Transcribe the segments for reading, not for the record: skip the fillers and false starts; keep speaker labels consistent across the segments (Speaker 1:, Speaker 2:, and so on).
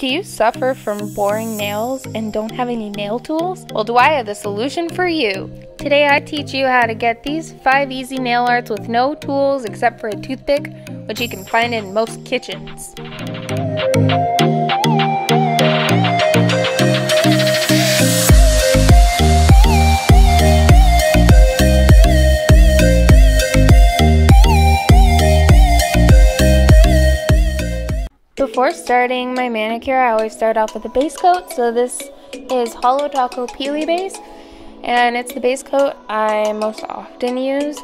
Speaker 1: Do you suffer from boring nails and don't have any nail tools? Well, do I have the solution for you? Today I teach you how to get these 5 easy nail arts with no tools except for a toothpick, which you can find in most kitchens. Before starting my manicure, I always start off with a base coat. So this is Hollow Taco Peely Base, and it's the base coat I most often use.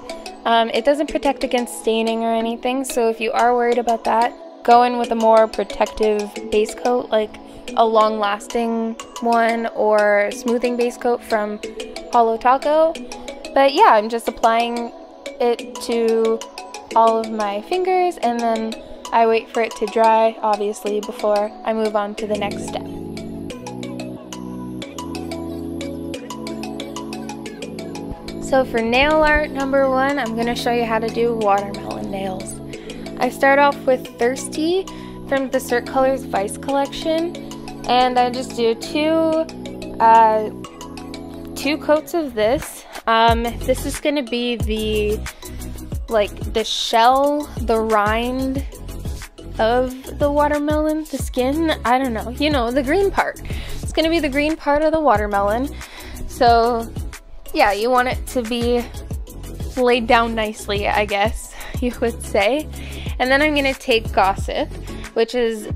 Speaker 1: It doesn't protect against staining or anything, so if you are worried about that, go in with a more protective base coat, like a long-lasting one or smoothing base coat from Hollow Taco. But yeah, I'm just applying it to all of my fingers, and then I wait for it to dry, obviously, before I move on to the next step. So for nail art number 1, I'm going to show you how to do watermelon nails. I start off with Thirsty from the Cert Colors Vice collection, and I just do two coats of this. This is going to be the shell, the rind of the watermelon, the skin, I don't know, you know, the green part. It's gonna be the green part of the watermelon. So yeah, you want it to be laid down nicely, I guess you would say. And then I'm gonna take Gossip, which is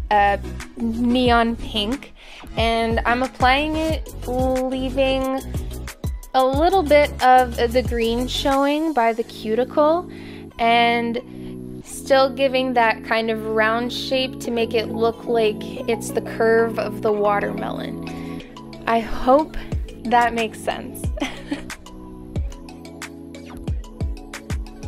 Speaker 1: neon pink, and I'm applying it, leaving a little bit of the green showing by the cuticle, and still giving that kind of round shape to make it look like it's the curve of the watermelon. I hope that makes sense.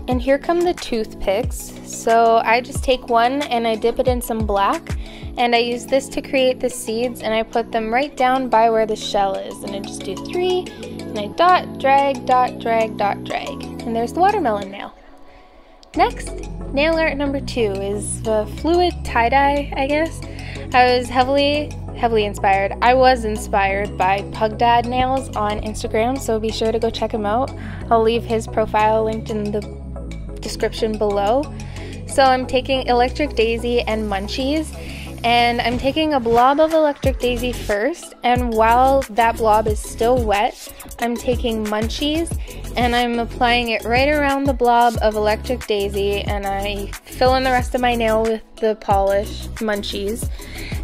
Speaker 1: And here come the toothpicks. So I just take one and I dip it in some black, and I use this to create the seeds, and I put them right down by where the shell is, and I just do 3, and I dot, drag, dot, drag, dot, drag, and there's the watermelon nail. Next, nail art number 2 is the fluid tie-dye, I guess. I was heavily inspired. I was inspired by Pug Dad Nails on Instagram, so be sure to go check him out. I'll leave his profile linked in the description below. So I'm taking Electric Daisy and Munchies, and I'm taking a blob of Electric Daisy first, and while that blob is still wet, I'm taking Munchies and I'm applying it right around the blob of Electric Daisy, and I fill in the rest of my nail with the polish Munchies.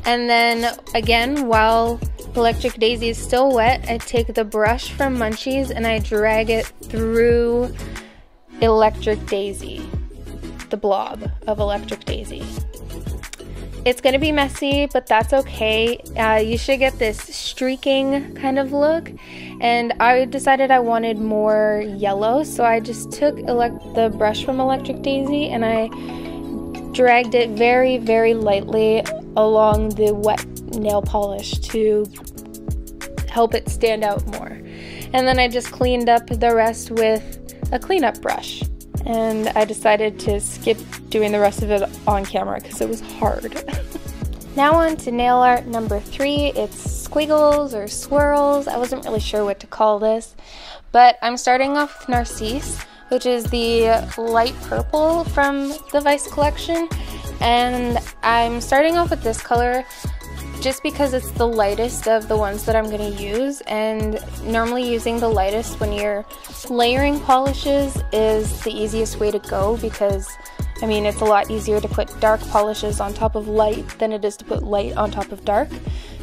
Speaker 1: And then again, while Electric Daisy is still wet, I take the brush from Munchies and I drag it through Electric Daisy, the blob of Electric Daisy. It's going to be messy, but that's okay. You should get this streaking kind of look, and I decided I wanted more yellow, so I just took the brush from Electric Daisy and I dragged it very, very lightly along the wet nail polish to help it stand out more. And then I just cleaned up the rest with a cleanup brush. And I decided to skip doing the rest of it on camera because it was hard. Now on to nail art number 3. It's squiggles or swirls. I wasn't really sure what to call this, but I'm starting off with Narcisse, which is the light purple from the Vice collection, and I'm starting off with this color just because it's the lightest of the ones that I'm going to use, and normally using the lightest when you're layering polishes is the easiest way to go, because I mean, it's a lot easier to put dark polishes on top of light than it is to put light on top of dark.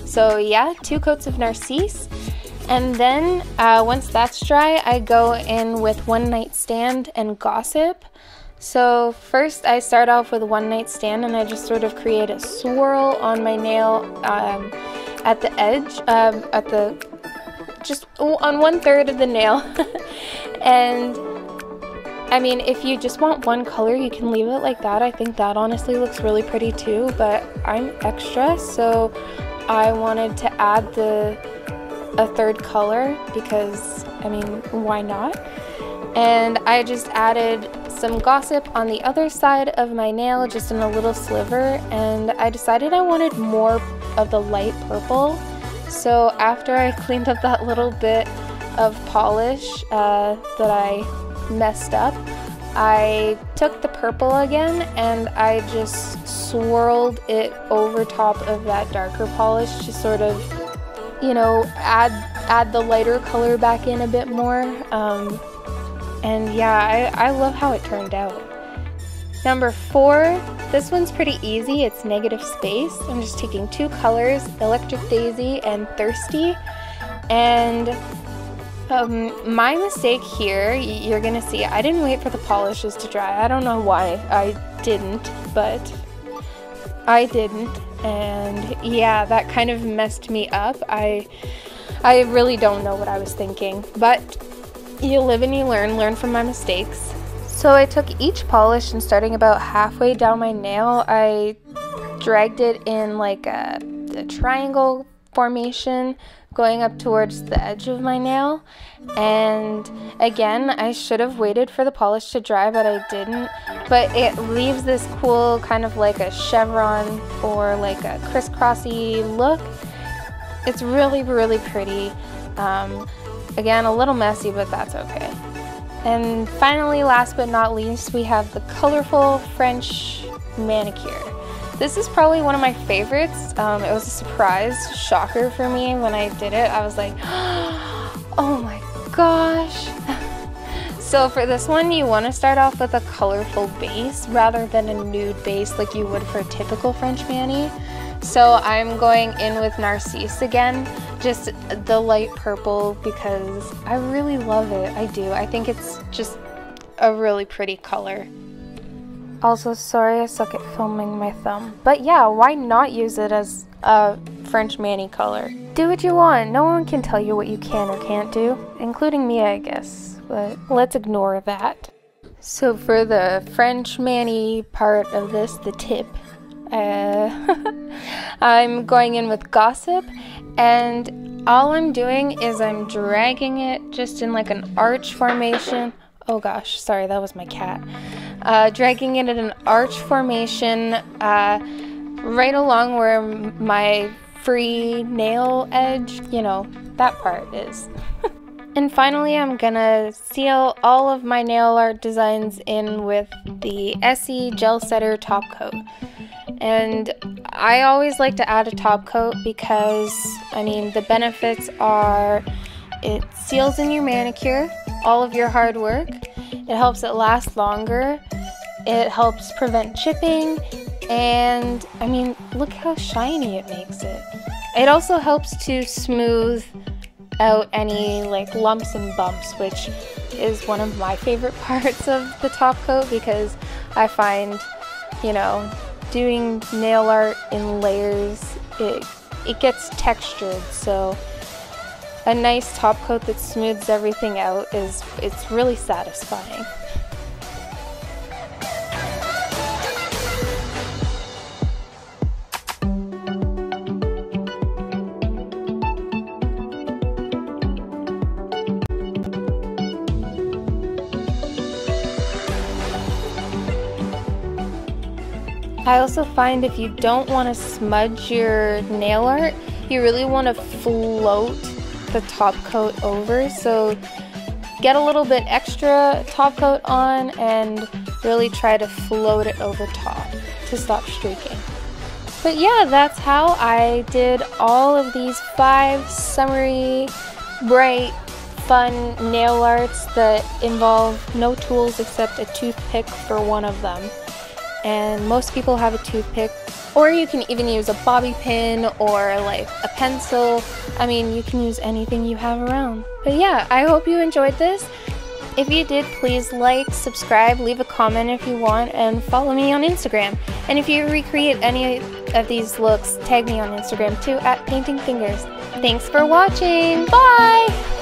Speaker 1: So yeah, 2 coats of Narcisse, and then once that's dry, I go in with One Night Stand and Gossip. So first I start off with One Night Stand, and I just sort of create a swirl on my nail at the edge, just on 1/3 of the nail. And I mean, if you just want one color, you can leave it like that. I think that honestly looks really pretty too, but I'm extra, so I wanted to add a 3rd color because, I mean, why not? And I just added some Gossip on the other side of my nail, just in a little sliver, and I decided I wanted more of the light purple. So after I cleaned up that little bit of polish that I messed up, I took the purple again and I just swirled it over top of that darker polish to sort of, you know, add the lighter color back in a bit more. And yeah, I love how it turned out. Number 4, this one's pretty easy. It's Negative Space. I'm just taking 2 colors, Electric Daisy and Thirsty. And my mistake here, you're gonna see, I didn't wait for the polishes to dry. I don't know why I didn't, but I didn't. And yeah, that kind of messed me up. I really don't know what I was thinking, but you live and you learn from my mistakes. So I took each polish and starting about halfway down my nail, I dragged it in like a triangle formation going up towards the edge of my nail. And again, I should have waited for the polish to dry, but I didn't. But it leaves this cool kind of like a chevron or like a crisscrossy look. It's really, really pretty. Again, a little messy, but that's okay. And finally, last but not least, we have the colorful French manicure. This is probably one of my favorites. It was a surprise shocker for me when I did it. I was like, oh my gosh. So for this one, you want to start off with a colorful base rather than a nude base like you would for a typical French mani. So I'm going in with Narcisse again, just the light purple, because I really love it. I do. I think it's just a really pretty color. Also, sorry I suck at filming my thumb. But yeah, why not use it as a French mani color? Do what you want. No one can tell you what you can or can't do, including me, I guess. But let's ignore that. So for the French mani part of this, the tip, I'm going in with Gossip, and all I'm doing is I'm dragging it just in like an arch formation. Oh gosh, sorry, that was my cat. Dragging it in an arch formation right along where my free nail edge, you know, that part is. And finally, I'm gonna seal all of my nail art designs in with the Essie Gel Setter top coat. And I always like to add a top coat because, I mean, the benefits are it seals in your manicure, all of your hard work, it helps it last longer, it helps prevent chipping, and I mean, look how shiny it makes it. It also helps to smooth out any like lumps and bumps, which is one of my favorite parts of the top coat, because I find, you know, doing nail art in layers, it gets textured, so a nice top coat that smooths everything out it's really satisfying. I also find if you don't want to smudge your nail art, you really want to float the top coat over. So get a little bit extra top coat on and really try to float it over top to stop streaking. But yeah, that's how I did all of these 5 summery, bright, fun nail arts that involve no tools except a toothpick for one of them. And most people have a toothpick, or you can even use a bobby pin or like a pencil. I mean, you can use anything you have around. But yeah, I hope you enjoyed this. If you did, please like, subscribe, leave a comment if you want, and follow me on Instagram. And if you recreate any of these looks, tag me on Instagram too at PaintingFingers. Thanks for watching. Bye!